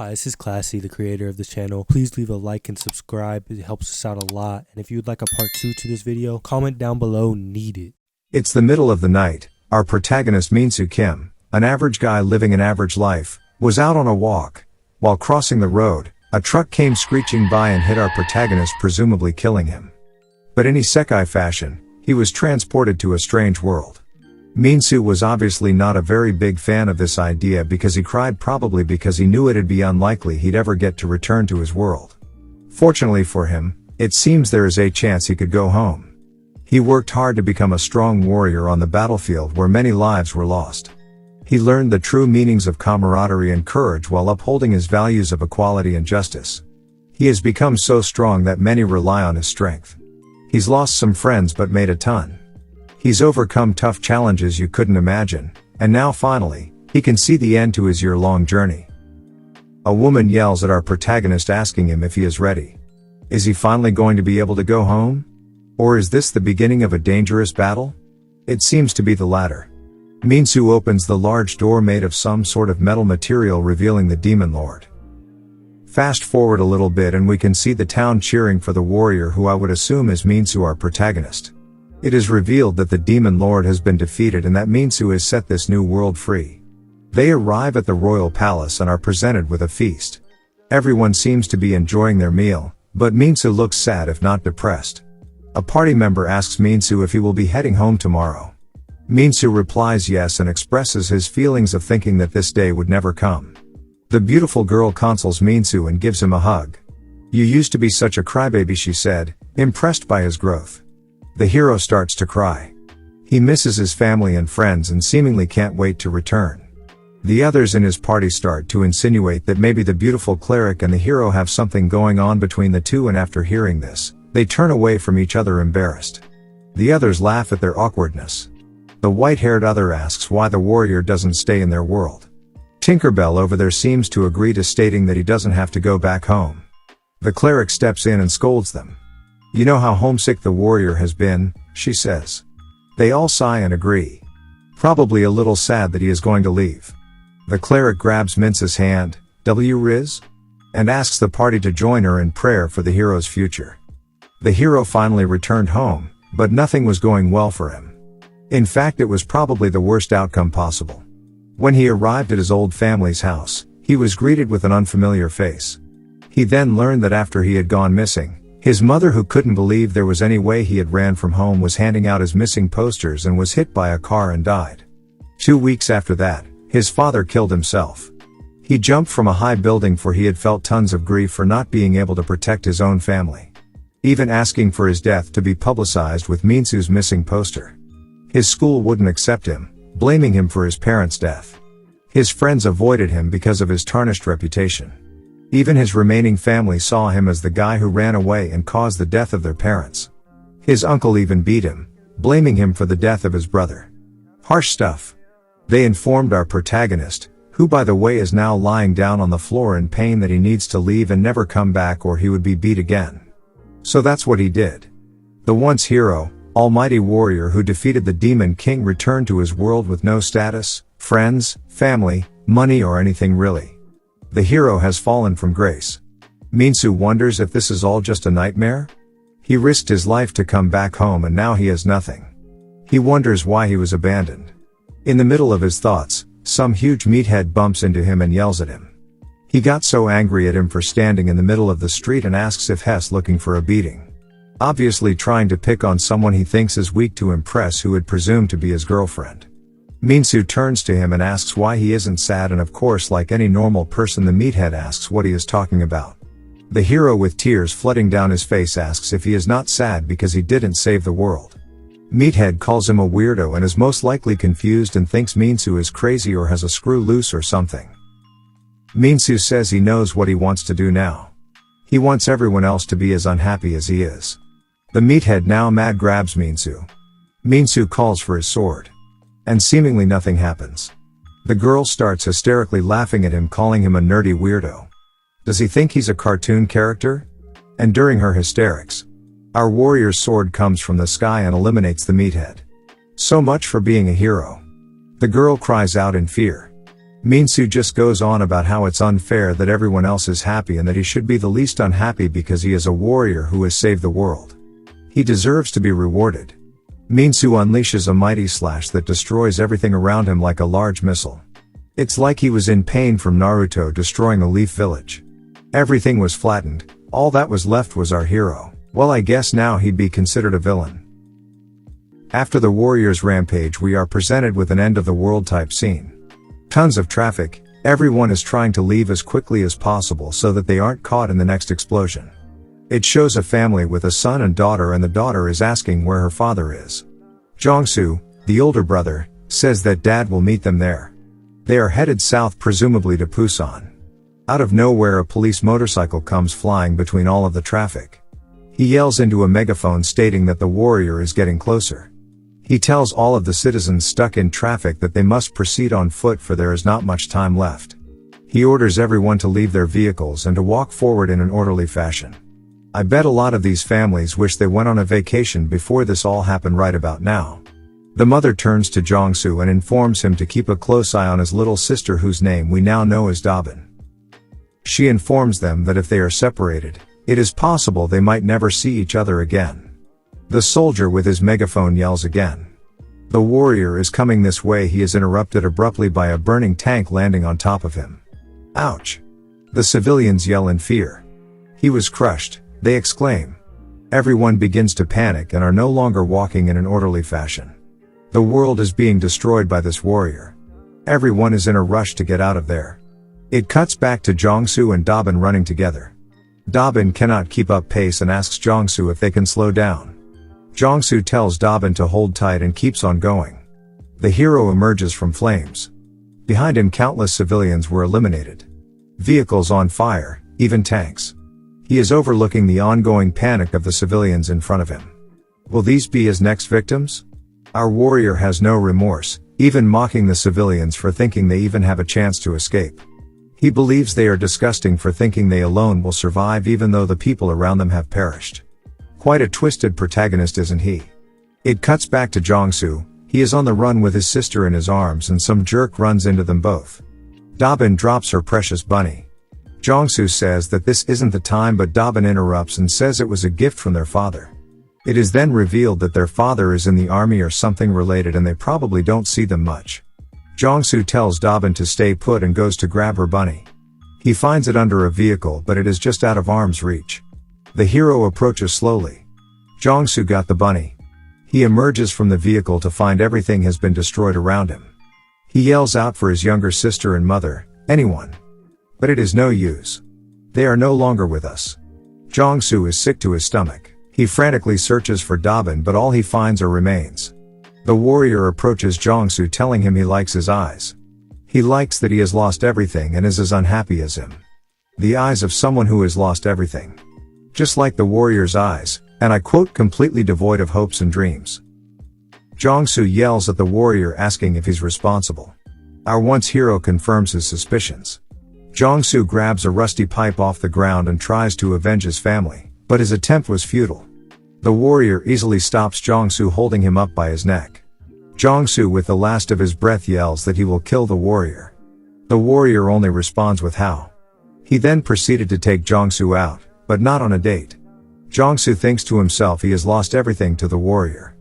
Hi, this is Classy, the creator of this channel. Please leave a like and subscribe. It helps us out a lot. And if you would like a part 2 to this video, comment down below, needed. It's the middle of the night. Our protagonist Minsu Kim, an average guy living an average life, was out on a walk. While crossing the road, a truck came screeching by and hit our protagonist, presumably killing him. But in isekai fashion, he was transported to a strange world. Minsu was obviously not a very big fan of this idea because he cried, probably because he knew it'd be unlikely he'd ever get to return to his world. Fortunately for him, it seems there is a chance he could go home. He worked hard to become a strong warrior on the battlefield where many lives were lost. He learned the true meanings of camaraderie and courage while upholding his values of equality and justice. He has become so strong that many rely on his strength. He's lost some friends but made a ton. He's overcome tough challenges you couldn't imagine, and now finally, he can see the end to his year-long journey. A woman yells at our protagonist, asking him if he is ready. Is he finally going to be able to go home? Or is this the beginning of a dangerous battle? It seems to be the latter. Minsu opens the large door made of some sort of metal material, revealing the demon lord. Fast forward a little bit and we can see the town cheering for the warrior who I would assume is Minsu, our protagonist. It is revealed that the demon lord has been defeated and that Minsu has set this new world free. They arrive at the royal palace and are presented with a feast. Everyone seems to be enjoying their meal, but Minsu looks sad, if not depressed. A party member asks Minsu if he will be heading home tomorrow. Minsu replies yes and expresses his feelings of thinking that this day would never come. The beautiful girl consoles Minsu and gives him a hug. "You used to be such a crybaby," she said, impressed by his growth. The hero starts to cry. He misses his family and friends and seemingly can't wait to return. The others in his party start to insinuate that maybe the beautiful cleric and the hero have something going on between the two, and after hearing this, they turn away from each other embarrassed. The others laugh at their awkwardness. The white-haired other asks why the warrior doesn't stay in their world. Tinkerbell over there seems to agree to, stating that he doesn't have to go back home. The cleric steps in and scolds them. "You know how homesick the warrior has been," she says. They all sigh and agree. Probably a little sad that he is going to leave. The cleric grabs Mince's hand, Riz, and asks the party to join her in prayer for the hero's future. The hero finally returned home, but nothing was going well for him. In fact, it was probably the worst outcome possible. When he arrived at his old family's house, he was greeted with an unfamiliar face. He then learned that after he had gone missing, his mother, who couldn't believe there was any way he had ran from home, was handing out his missing posters and was hit by a car and died. 2 weeks after that, his father killed himself. He jumped from a high building for he had felt tons of grief for not being able to protect his own family. Even asking for his death to be publicized with Minsu's missing poster. His school wouldn't accept him, blaming him for his parents' death. His friends avoided him because of his tarnished reputation. Even his remaining family saw him as the guy who ran away and caused the death of their parents. His uncle even beat him, blaming him for the death of his brother. Harsh stuff. They informed our protagonist, who by the way is now lying down on the floor in pain, that he needs to leave and never come back or he would be beat again. So that's what he did. The once hero, almighty warrior who defeated the demon king returned to his world with no status, friends, family, money or anything really. The hero has fallen from grace. Minsu wonders if this is all just a nightmare. He risked his life to come back home and now he has nothing. He wonders why he was abandoned. In the middle of his thoughts, some huge meathead bumps into him and yells at him. He got so angry at him for standing in the middle of the street and asks if he's looking for a beating. Obviously trying to pick on someone he thinks is weak to impress who had presumed to be his girlfriend. Minsu turns to him and asks why he isn't sad, and of course, like any normal person, the meathead asks what he is talking about. The hero, with tears flooding down his face, asks if he is not sad because he didn't save the world. Meathead calls him a weirdo and is most likely confused and thinks Minsu is crazy or has a screw loose or something. Minsu says he knows what he wants to do now. He wants everyone else to be as unhappy as he is. The meathead, now mad, grabs Minsu. Minsu calls for his sword. And seemingly nothing happens. The girl starts hysterically laughing at him, calling him a nerdy weirdo. Does he think he's a cartoon character? And during her hysterics, our warrior's sword comes from the sky and eliminates the meathead. So much for being a hero. The girl cries out in fear. Minsu just goes on about how it's unfair that everyone else is happy and that he should be the least unhappy because he is a warrior who has saved the world. He deserves to be rewarded. Minsu unleashes a mighty slash that destroys everything around him like a large missile. It's like he was in pain from Naruto destroying a leaf village. Everything was flattened, all that was left was our hero. Well, I guess now he'd be considered a villain. After the warrior's rampage, we are presented with an end of the world type scene. Tons of traffic, everyone is trying to leave as quickly as possible so that they aren't caught in the next explosion. It shows a family with a son and the daughter is asking where her father is. Jongsu, the older brother, says that dad will meet them there. They are headed south, presumably to Busan. Out of nowhere, a police motorcycle comes flying between all of the traffic. He yells into a megaphone stating that the warrior is getting closer. He tells all of the citizens stuck in traffic that they must proceed on foot for there is not much time left. He orders everyone to leave their vehicles and to walk forward in an orderly fashion. I bet a lot of these families wish they went on a vacation before this all happened right about now. The mother turns to Jongsu and informs him to keep a close eye on his little sister, whose name we now know as Dabin. She informs them that if they are separated, it is possible they might never see each other again. The soldier with his megaphone yells again. The warrior is coming this way. He is interrupted abruptly by a burning tank landing on top of him. Ouch! The civilians yell in fear. He was crushed, they exclaim. Everyone begins to panic and are no longer walking in an orderly fashion. The world is being destroyed by this warrior. Everyone is in a rush to get out of there. It cuts back to Jongsu and Dabin running together. Dabin cannot keep up pace and asks Jongsu if they can slow down. Jongsu tells Dabin to hold tight and keeps on going. The hero emerges from flames. Behind him, countless civilians were eliminated. Vehicles on fire, even tanks. He is overlooking the ongoing panic of the civilians in front of him. Will these be his next victims? Our warrior has no remorse, even mocking the civilians for thinking they even have a chance to escape. He believes they are disgusting for thinking they alone will survive even though the people around them have perished. Quite a twisted protagonist, isn't he? It cuts back to Jongsu. He is on the run with his sister in his arms and some jerk runs into them both. Dabin drops her precious bunny. Jongsu says that this isn't the time, but Dabin interrupts and says it was a gift from their father. It is then revealed that their father is in the army or something related and they probably don't see them much. Jongsu tells Dabin to stay put and goes to grab her bunny. He finds it under a vehicle, but it is just out of arm's reach. The hero approaches slowly. Jongsu got the bunny. He emerges from the vehicle to find everything has been destroyed around him. He yells out for his younger sister and mother, anyone. But it is no use. They are no longer with us. Jongsu is sick to his stomach. He frantically searches for Dabin, but all he finds are remains. The warrior approaches Jongsu telling him he likes his eyes. He likes that he has lost everything and is as unhappy as him. The eyes of someone who has lost everything. Just like the warrior's eyes, and I quote, completely devoid of hopes and dreams. Jongsu yells at the warrior asking if he's responsible. Our once hero confirms his suspicions. Jongsu grabs a rusty pipe off the ground and tries to avenge his family, but his attempt was futile. The warrior easily stops Jongsu, holding him up by his neck. Jongsu with the last of his breath yells that he will kill the warrior. The warrior only responds with how. He then proceeded to take Jongsu out, but not on a date. Jongsu thinks to himself he has lost everything to the warrior.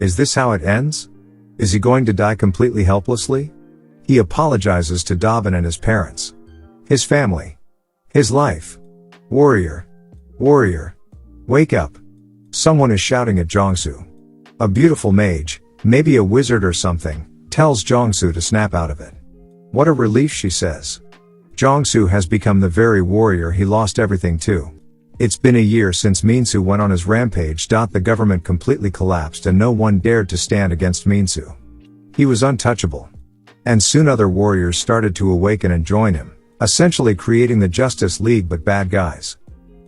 Is this how it ends? Is he going to die completely helplessly? He apologizes to Dabin and his parents. His family. His life. Warrior. Warrior. Wake up. Someone is shouting at Jongsu. A beautiful mage, maybe a wizard or something, tells Jongsu to snap out of it. What a relief, she says. Jongsu has become the very warrior he lost everything to. It's been a year since Minsu went on his rampage. The government completely collapsed and no one dared to stand against Minsu. He was untouchable. And soon other warriors started to awaken and join him, essentially creating the Justice League but bad guys.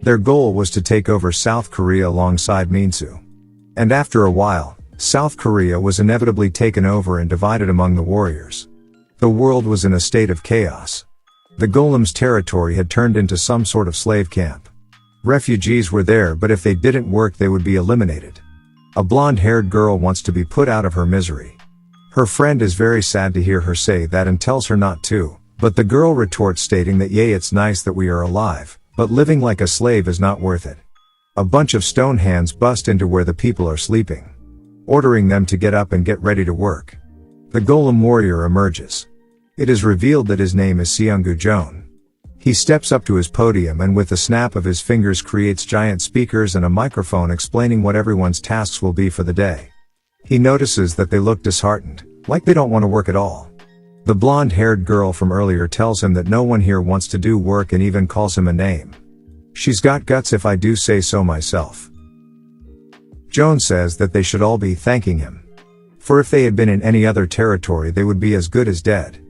Their goal was to take over South Korea alongside Minsu. And after a while, South Korea was inevitably taken over and divided among the warriors. The world was in a state of chaos. The golem's territory had turned into some sort of slave camp. Refugees were there, but if they didn't work they would be eliminated. A blonde-haired girl wants to be put out of her misery. Her friend is very sad to hear her say that and tells her not to, but the girl retorts stating that yay, it's nice that we are alive, but living like a slave is not worth it. A bunch of stone hands bust into where the people are sleeping, ordering them to get up and get ready to work. The golem warrior emerges. It is revealed that his name is Seunggu Joan. He steps up to his podium and with a snap of his fingers creates giant speakers and a microphone explaining what everyone's tasks will be for the day. He notices that they look disheartened, like they don't want to work at all. The blonde-haired girl from earlier tells him that no one here wants to do work and even calls him a name. She's got guts if I do say so myself. Joan says that they should all be thanking him. For if they had been in any other territory they would be as good as dead.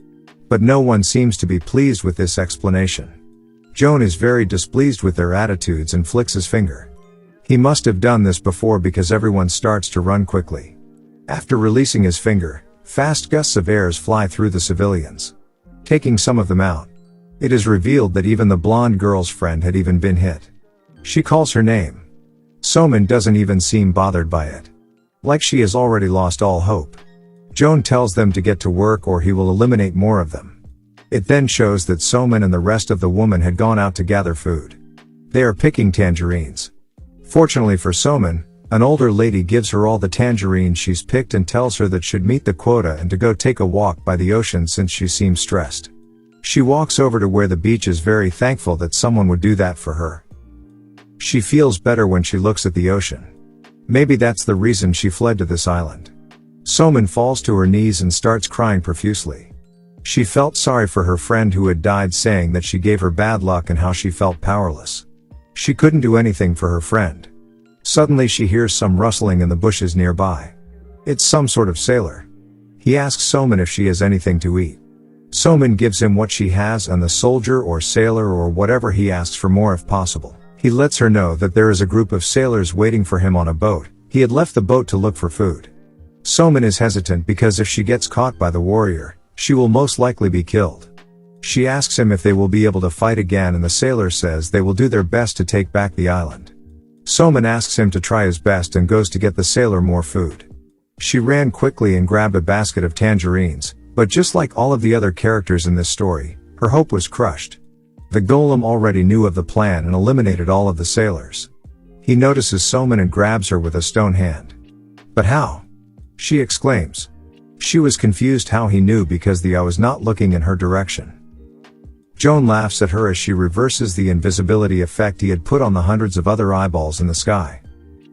But no one seems to be pleased with this explanation. Joan is very displeased with their attitudes and flicks his finger. He must have done this before because everyone starts to run quickly. After releasing his finger, fast gusts of air fly through the civilians, taking some of them out. It is revealed that even the blonde girl's friend had even been hit. She calls her name. Somin doesn't even seem bothered by it, like she has already lost all hope. Joan tells them to get to work or he will eliminate more of them. It then shows that Somin and the rest of the woman had gone out to gather food. They are picking tangerines. Fortunately for Somin, an older lady gives her all the tangerines she's picked and tells her that should meet the quota and to go take a walk by the ocean since she seems stressed. She walks over to where the beach is very thankful that someone would do that for her. She feels better when she looks at the ocean. Maybe that's the reason she fled to this island. Somin falls to her knees and starts crying profusely. She felt sorry for her friend who had died, saying that she gave her bad luck and how she felt powerless. She couldn't do anything for her friend. Suddenly she hears some rustling in the bushes nearby. It's some sort of sailor. He asks Somin if she has anything to eat. Somin gives him what she has and the soldier or sailor or whatever he asks for more if possible. He lets her know that there is a group of sailors waiting for him on a boat. He had left the boat to look for food. Somin is hesitant because if she gets caught by the warrior, she will most likely be killed. She asks him if they will be able to fight again and the sailor says they will do their best to take back the island. Somin asks him to try his best and goes to get the sailor more food. She ran quickly and grabbed a basket of tangerines, but just like all of the other characters in this story, her hope was crushed. The golem already knew of the plan and eliminated all of the sailors. He notices Somin and grabs her with a stone hand. But how? She exclaims. She was confused how he knew because the eye was not looking in her direction. Joan laughs at her as she reverses the invisibility effect he had put on the hundreds of other eyeballs in the sky.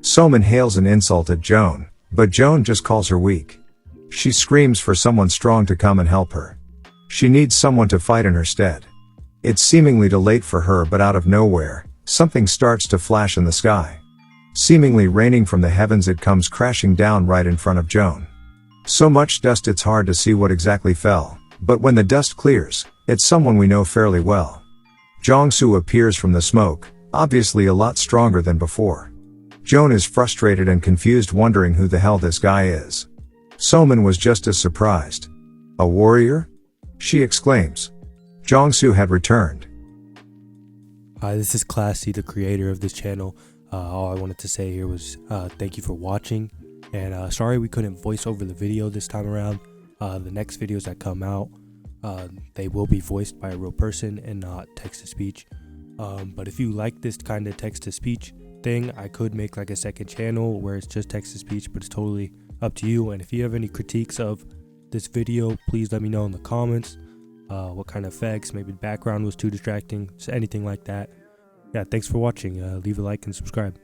Somin hails an insult at Joan, but Joan just calls her weak. She screams for someone strong to come and help her. She needs someone to fight in her stead. It's seemingly too late for her, but out of nowhere, something starts to flash in the sky. Seemingly raining from the heavens, it comes crashing down right in front of Joan. So much dust it's hard to see what exactly fell, but when the dust clears, it's someone we know fairly well. Jong-soo appears from the smoke, obviously a lot stronger than before. Joan is frustrated and confused, wondering who the hell this guy is. Somin was just as surprised. A warrior? She exclaims. Jong-soo had returned. Hi, this is Classy, the creator of this channel. All I wanted to say here was thank you for watching, and sorry we couldn't voice over the video this time around. The next videos that come out, they will be voiced by a real person and not text-to-speech. But if you like this kind of text-to-speech thing, I could make like a second channel where it's just text-to-speech, but it's totally up to you. And if you have any critiques of this video, please let me know in the comments. What kind of effects, maybe the background was too distracting, so anything like that. Yeah, thanks for watching. Leave a like and subscribe.